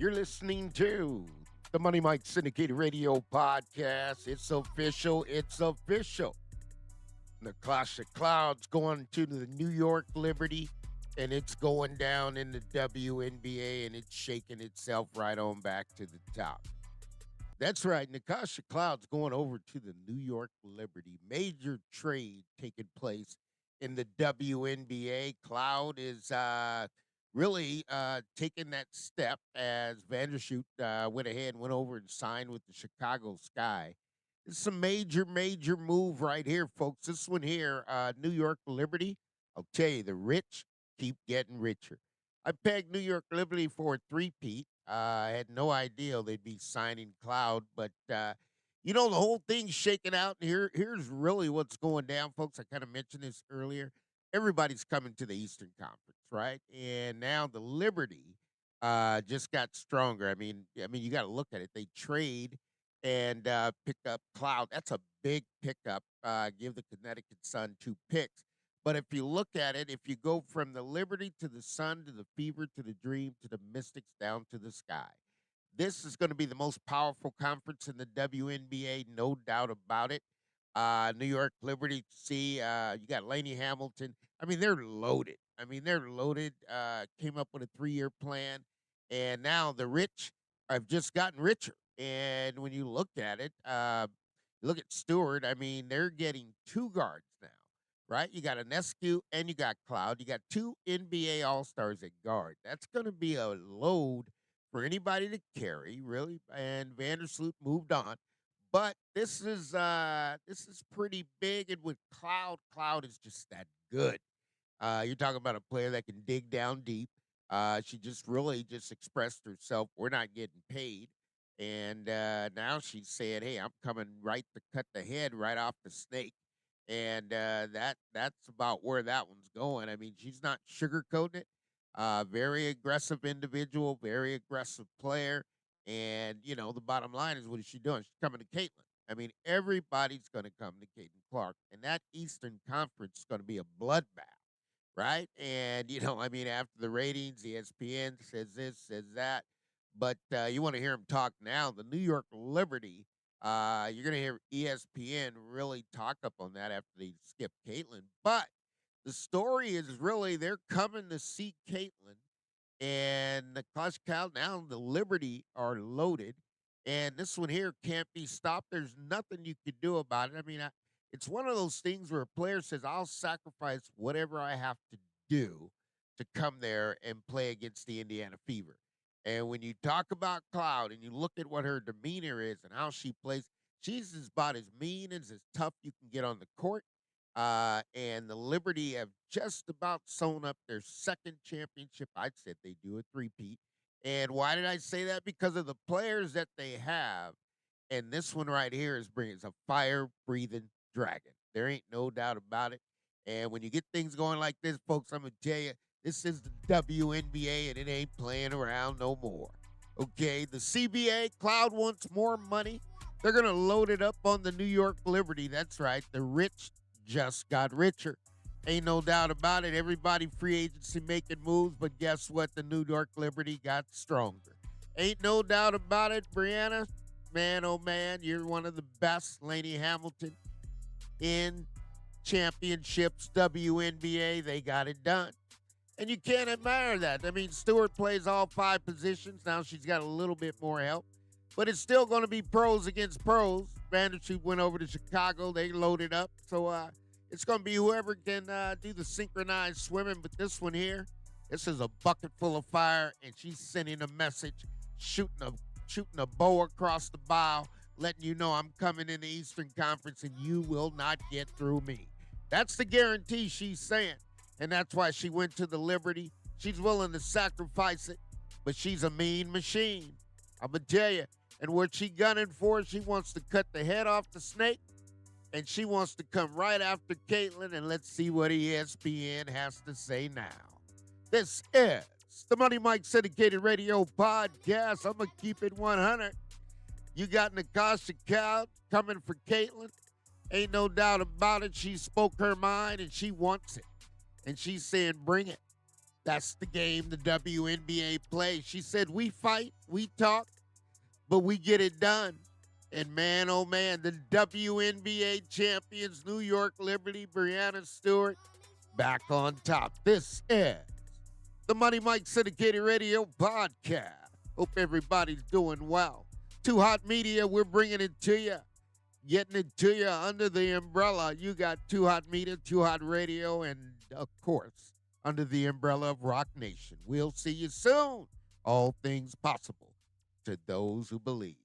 You're listening to the Money Mike Syndicated Radio Podcast. It's official. It's official. Natasha Cloud's going to the New York Liberty, and it's going down in the WNBA, and it's shaking itself right on back to the top. That's right. Natasha Cloud's going over to the New York Liberty. Major trade taking place in the WNBA. Cloud is really taking that step as Vandershoot went ahead and went over and signed with the Chicago Sky. It's a major, major move right here, folks. This one here, New York Liberty. I'll tell you, the rich keep getting richer. I pegged New York Liberty for a three-peat. I had no idea they'd be signing Cloud, but the whole thing's shaking out. And here's really what's going down, folks. I kind of mentioned this earlier. Everybody's coming to the Eastern Conference, right? And now the Liberty just got stronger. You got to look at it. They trade and pick up Cloud. That's a big pickup. Give the Connecticut Sun 2 picks. But if you look at it, if you go from the Liberty to the Sun to the Fever to the Dream to the Mystics down to the Sky, this is going to be the most powerful conference in the WNBA, no doubt about it. New York Liberty, see, you got Laney Hamilton. They're loaded. They're loaded. Came up with a 3-year plan, and now the rich have just gotten richer. And when you look at it, look at Stewart. They're getting 2 guards now, right? You got Anescu and you got Cloud. You got 2 NBA All-Stars at guard. That's going to be a load for anybody to carry, really. And Vandersloot moved on. But this is pretty big, and with Cloud is just that good. You're talking about a player that can dig down deep. She just really just expressed herself. We're not getting paid, and now she's saying, "Hey, I'm coming right to cut the head right off the snake," and that's about where that one's going. She's not sugarcoating it. Very aggressive individual, very aggressive player. And, the bottom line is, what is she doing? She's coming to Caitlin. Everybody's going to come to Caitlin Clark. And that Eastern Conference is going to be a bloodbath, right? And, after the ratings, ESPN says this, says that. But you want to hear him talk now. The New York Liberty, you're going to hear ESPN really talk up on that after they skip Caitlin. But the story is really they're coming to see Caitlin, and the Clutch Cow now the Liberty are loaded, and this one here can't be stopped. There's nothing you could do about it. It's one of those things where a player says, "I'll sacrifice whatever I have to do to come there and play against the Indiana Fever." And when you talk about Cloud and you look at what her demeanor is and how she plays, she's about as mean and as tough you can get on the court. And the Liberty have just about sewn up their second championship. I'd said they do a three-peat. And why did I say that? Because of the players that they have. And this one right here is a fire-breathing dragon. There ain't no doubt about it. And when you get things going like this, folks, I'm going to tell you, this is the WNBA, and it ain't playing around no more. Okay, the CBA, Cloud wants more money. They're going to load it up on the New York Liberty. That's right. The rich just got richer. Ain't no doubt about it. Everybody free agency making moves, but guess what? The New York Liberty got stronger. Ain't no doubt about it, Brianna. Man, oh man, you're one of the best. Laney Hamilton in championships, WNBA, they got it done. And you can't admire that. Stewart plays all 5 positions. Now she's got a little bit more help. But it's still going to be pros against pros. Vandershoot went over to Chicago. They loaded up. So it's going to be whoever can do the synchronized swimming. But this one here, this is a bucket full of fire, and she's sending a message, shooting a bow across the bow, letting you know I'm coming in the Eastern Conference, and you will not get through me. That's the guarantee she's saying, and that's why she went to the Liberty. She's willing to sacrifice it, but she's a mean machine. I'm going to tell you. And what she gunning for, she wants to cut the head off the snake, and she wants to come right after Caitlin, and let's see what ESPN has to say now. This is the Money Mike Syndicated Radio Podcast. I'm going to keep it 100. You got Natasha Cloud coming for Caitlin. Ain't no doubt about it. She spoke her mind, and she wants it. And she's saying, bring it. That's the game the WNBA plays. She said, we fight, we talk, but we get it done. And man, oh man, the WNBA champions, New York Liberty, Breanna Stewart, back on top. This is the Money Mike Syndicated Radio Podcast. Hope everybody's doing well. Too Hot Media, we're bringing it to you. Getting it to you under the umbrella. You got Too Hot Media, Too Hot Radio, and of course, under the umbrella of Rock Nation. We'll see you soon. All things possible to those who believe.